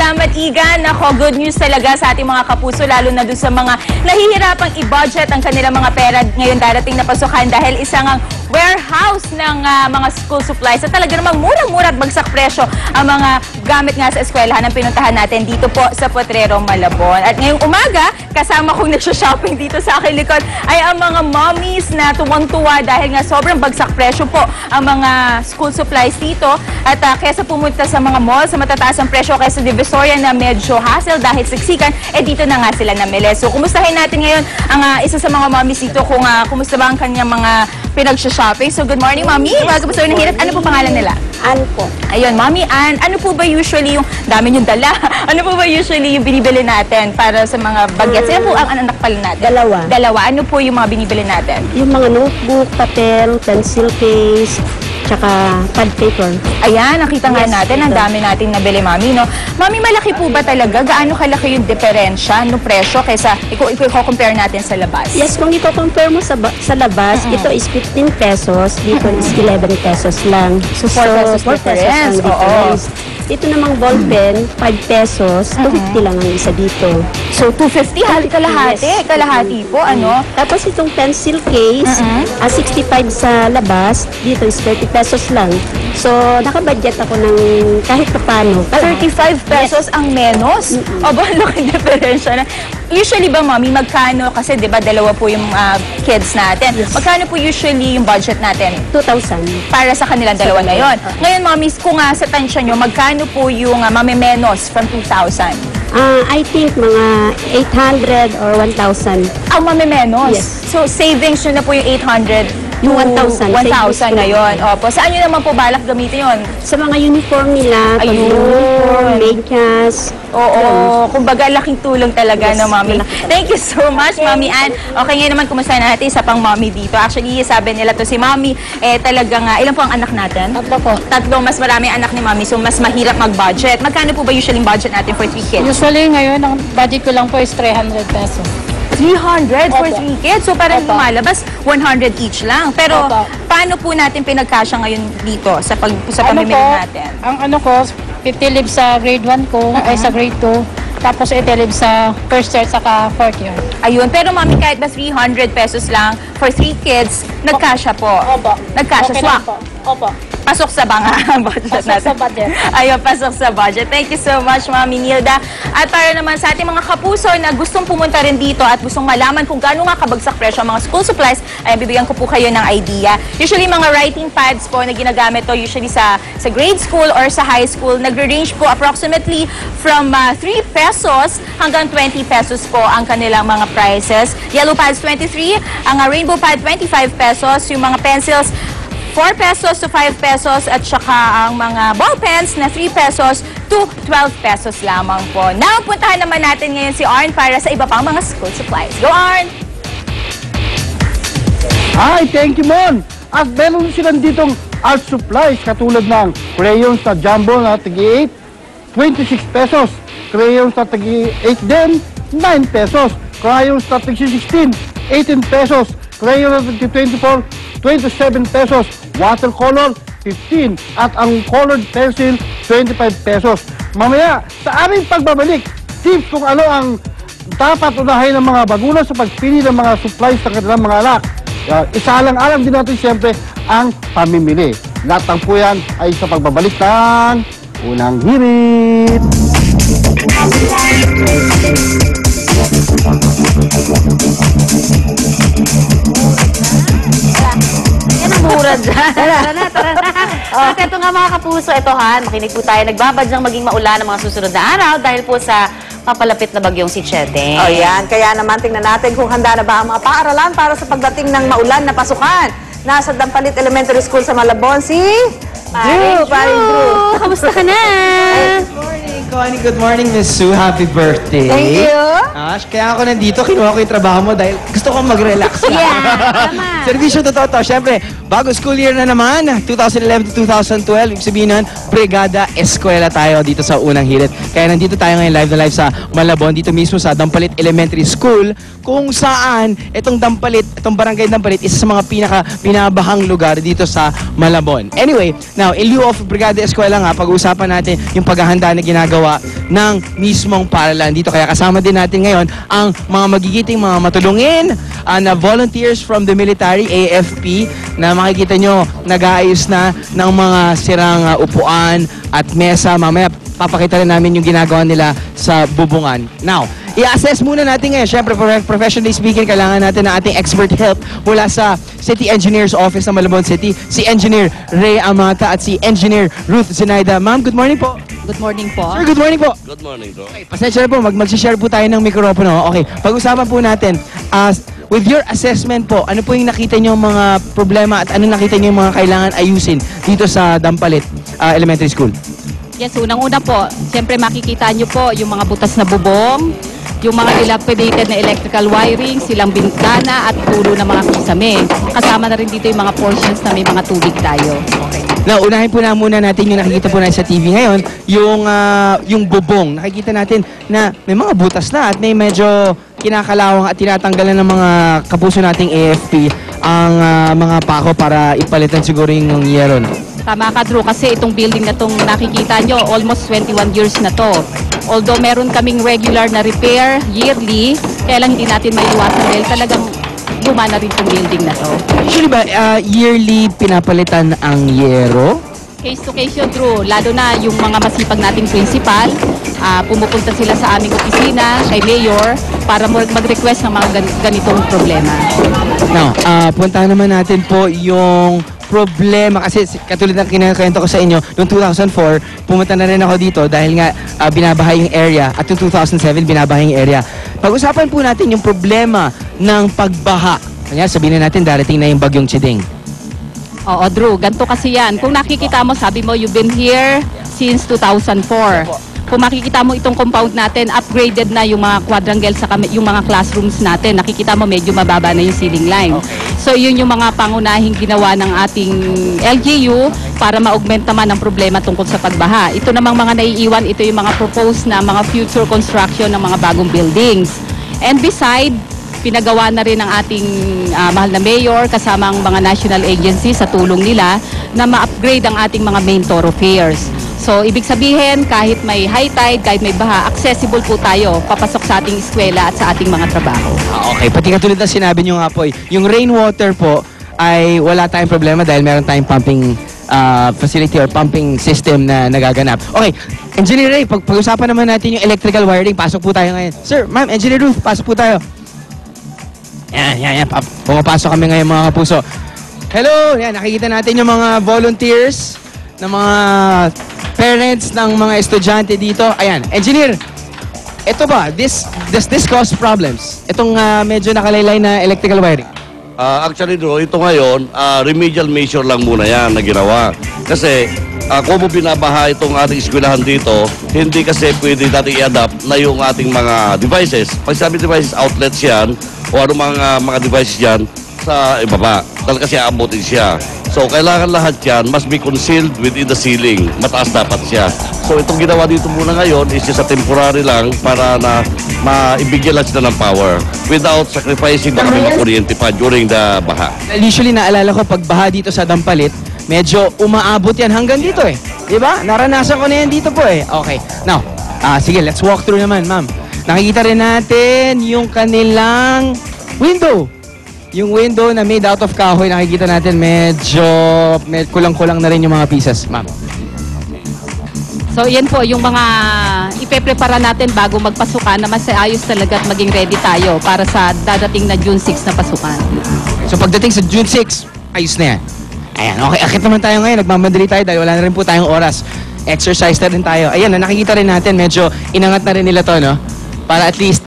Salamat, Igan. Ako, good news talaga sa ating mga kapuso, lalo na dun sa mga nahihirapang i-budget ang kanilang mga pera ngayon darating na pasukan dahil isang ang warehouse ng mga school supplies at talaga namang murang-mura at bagsak presyo ang mga gamit nga sa eskwelahan ang pinuntahan natin dito po sa Potrero, Malabon. At ngayong umaga, kasama kong nagsha-shopping dito sa aking likod ay ang mga mommies na tuwang-tuwa dahil nga sobrang bagsak presyo po ang mga school supplies dito. At kesa pumunta sa mga mall sa matataas ang presyo kaysa Divisoria na medyo hassle dahil siksikan, dito na nga sila namili. So, kumustahin natin ngayon ang isa sa mga mommies dito kung kumusta ba ang kanyang mga pinagsha-shopping. So, good morning, Mommy. Bago po sa Hirit, ano po pangalan nila? Ann po. Ayun, Mommy Ann, ano po ba usually yung, dami yung dala, ano po ba usually yung binibili natin para sa mga bagets? Sino po ang anak pala natin? Dalawa. Dalawa. Ano po yung mga binibili natin? Yung mga notebook, papel, pencil case, tsaka pad paper. Ayan, nakita nga natin, ang dami nating nabili, Mami, no? Mami, malaki po ba talaga? Gaano kalaki yung diferensya no presyo kaysa i-compare natin sa labas? Yes, kung i-compare mo sa labas, ito is 15 pesos, dito is 11 pesos lang. So, 4 pesos 4 pesos difference. ang difference. Ito namang ballpen, 5 pesos, 250 lang ang isa dito. So, 250, kalahati. Yes. Kalahati po, ano? Tapos itong pencil case, 65 sa labas, dito is 30 pesos lang. So, nakabudget ako ng kahit paano. 35 pesos ang menos? O ba, laki diferensya na. Usually ba, Mami, magkano? Kasi, di ba, dalawa po yung kids natin. Yes. Magkano po usually yung budget natin? 2,000. Para sa kanilang dalawa na yon. Ngayon, Mami, kung sa tansya nyo, magkano po yung mamimenos from 2,000? I think mga 800 or 1,000. Ang mamimenos? Yes. So, savings nyo na po yung 800 Yung 1,000. 1,000 na yun. Opo. Saan nyo naman po balak gamitin yun? Sa mga uniform nila, Ayun. uniform, medyas. Oo, kumbaga laking tulong talaga, Yes, no, Mami. Thank you so much, Mami Ann. Okay, ngayon naman, kumusta natin isa pang Mami dito? Actually, sabi nila to si Mami, talagang, ilan po ang anak natin? Tatlo po. Tatlong, mas marami anak ni Mami, so mas mahirap mag-budget. Magkano po ba usually yung budget natin for 3 kids? Usually ngayon, ang budget ko lang po is 300 pesos. 300 for Opo. 3 kids? So parang Opo. lumalabas 100 each lang. Pero Opo. paano po natin pinagkasya ngayon dito sa pamimili natin? Ang ano ko, 50 live sa grade 1 ko, ay sa grade 2. Tapos 80 live sa first year saka fourth year. Ayun, pero Mami, kahit na 300 pesos lang for 3 kids, nagkasya po. Opo. Nagkasya, Okay swak. lang po. Opo. Pasok sa banga budget Pasok natin. sa budget. Ayun, pasok sa budget. Thank you so much, Mami Nilda. At para naman sa ating mga kapuso na gustong pumunta rin dito at gustong malaman kung gaano nga kabagsak presyo ang mga school supplies, ay bibigyan ko po kayo ng idea. Usually, mga writing pads po na ginagamit to usually sa grade school or sa high school, nagre-range po approximately from 3 pesos hanggang 20 pesos po ang kanilang mga prices. Yellow pads, 23. Ang rainbow pad, 25 pesos. Yung mga pencils, 4 pesos to 5 pesos at saka ang mga ball pens na 3 pesos to 12 pesos lamang po. Now, puntahan naman natin ngayon si Arn para sa iba pang mga school supplies. Go, Arn! Hi, thank you, Mon! At meron silang ditong art supplies katulad ng crayons na jumbo na tagi-8, 26 pesos. Crayons na tagi-8 din, 9 pesos. Crayons na tagi-16, 18 pesos. Crayon na tagi-24, 27 pesos. Watercolor, 15. At ang colored pencil, 25 pesos. Mamaya, sa aming pagbabalik, tips kung ano ang dapat unahin ng mga magulang sa pagpili ng mga supplies ng kanilang mga anak. Isaalang-alang din natin siyempre ang pamimili. Lahat ng po yan ay sa pagbabalik ng Unang Hirit. Yan ang mura dyan. Tara na. At ito nga mga kapuso, ito makinig po tayo. Nagbabadyang maging maulan ang mga susunod na araw dahil po sa papalapit na bagyong si Chete. O yan, kaya naman tingnan natin kung handa na ba ang mga paaralan para sa pagdating ng maulan na pasukan. Nasa Dampalit Elementary School sa Malabon, si Drew. Drew. Kamusta ka na? Good morning, Connie. Good morning, Miss Sue. Happy birthday. Thank you. Kaya ako nandito, kinuha ko yung trabaho mo dahil gusto kong mag-relax. Yeah, tama. Servisyo totoo to. Siyempre, bago school year na naman, 2011 to 2012, ibig sabihin nun, Brigada Eskwela tayo dito sa Unang Hirit. Kaya nandito tayo ngayon live na live sa Malabon, dito mismo sa Dampalit Elementary School, kung saan itong Dampalit, itong barangay Dampalit, isa sa mga pinabahang lugar dito sa Malabon. Anyway, now, in lieu of Brigada Eskwela nga, pag-uusapan natin yung paghahanda na ginagawa ginagawa ng mismong paaralan dito. Kaya kasama din natin ngayon ang mga magigiting, mga matulungin na volunteers from the military, AFP, na makikita nyo nag-aayos na ng mga sirang upuan at mesa. Mamaya papakita rin namin yung ginagawa nila sa bubungan. Now, i-assess muna natin ngayon. Siyempre, professionally speaking, kailangan natin ng ating expert help mula sa City Engineer's Office ng Malabon City, si Engineer Ray Amata at si Engineer Ruth Zenaida. Ma'am, good morning po. Good morning po. Sir, good morning po. Good morning, bro. Okay, pasensya na po, mag-share po tayo ng mikropono. Okay, pag-usapan po natin, with your assessment po, ano po yung nakita nyo mga problema at ano nakita nyo yung mga kailangan ayusin dito sa Dampalit Elementary School? Yes, unang-una po, siyempre makikita nyo po yung mga butas na bubong, yung mga dilapidated na electrical wiring, silang bintana at pulo ng mga kisame. Kasama na rin dito yung mga portions na may mga tubig tayo. Okay. Now, unahin po na muna natin yung nakikita po natin sa TV ngayon, yung bubong. Nakikita natin na may mga butas na at may medyo kinakalawang at tinatanggalan ng mga kapuso nating AFP ang mga pako para ipalitan siguro yung yero. Tama ka, Drew, kasi itong building na itong nakikita nyo, almost 21 years na to. Although meron kaming regular na repair yearly, kaya lang hindi natin maiwasan dahil talagang luma na rin itong building na to. Usually ba, yearly pinapalitan ang yero? Case to case yun, Drew. Lalo na yung mga masipag nating principal, pumupunta sila sa aming opisina, kay Mayor, para mag-request ng mga ganitong problema. Now, puntahan naman natin po yung problema kasi katulad ng kinakwento ko sa inyo noong 2004 pumunta na rin ako dito dahil nga binabaha yung area at yung 2007 binabaha yung area. Pag-usapan po natin yung problema ng pagbaha. Kanya sabihin na natin darating na yung bagyong Chiding. Oo, Drew, ganito kasi yan. Kung nakikita mo, sabi mo you've been here since 2004. Kung makikita mo itong compound natin, upgraded na yung mga quadrangle sa yung mga classrooms natin. Nakikita mo medyo mababa na yung ceiling line. So yun yung mga pangunahing ginawa ng ating LGU para ma-augment naman ang problema tungkol sa pagbaha. Ito namang mga naiiwan, ito yung mga proposed na mga future construction ng mga bagong buildings. And beside, pinagawa na rin ng ating mahal na mayor kasama ang mga national agencies sa tulong nila na ma-upgrade ang ating mga main thoroughfares. So, ibig sabihin, kahit may high tide, kahit may baha, accessible po tayo papasok sa ating eskwela at sa ating mga trabaho. Okay, pati katulad na sinabi nyo nga po, yung rainwater po ay wala tayong problema dahil meron tayong pumping facility or pumping system na nagaganap. Okay, Engineer Ray, pag-usapan naman natin yung electrical wiring, pasok po tayo ngayon. Sir, ma'am, Engineer Ruth, pasok po tayo. Yan. Pumapasok kami ngayon mga kapuso. Hello, yan, nakikita natin yung mga volunteers ng mga parents ng mga estudyante dito. Ayan, engineer, ito ba, does this cause problems? Itong medyo nakalaylay na electrical wiring? Actually, bro, ito ngayon, remedial measure lang muna yan na ginawa. Kasi, kung mo binabaha itong ating eskwelahan dito, hindi kasi pwede natin i-adapt na yung ating mga devices. Pag sabi devices, outlets yan, o ano mga devices yan, sa ibaba. Dahil kasi aabutin siya. So, kailangan lahat yan must be concealed within the ceiling. Mataas dapat siya. So, itong ginawa dito muna ngayon is just a temporary lang para na maibigyan lang sila ng power without sacrificing baka may makuryente pa during the baha. Usually, naalala ko, pag baha dito sa Dampalit, medyo umaabot yan hanggang dito eh. Diba? Naranasan ko na yan dito po eh. Okay. Now, sige, let's walk through naman, ma'am. Nakikita rin natin yung kanilang window. Yung window na made out of kahoy, nakikita natin medyo kulang-kulang na rin yung mga pieces, ma'am. So, yan po yung mga ipe-prepara natin bago magpasukan na mas ayos talaga at maging ready tayo para sa dadating na June 6 na pasukan. So, pagdating sa June 6, ayos na yan. Ayan, okay, akit naman tayo ngayon. Nagmamadali tayo dahil wala na rin po tayong oras. Exercise na rin tayo. Ayan, nakikita rin natin, medyo inangat na rin nila to, no? Para at least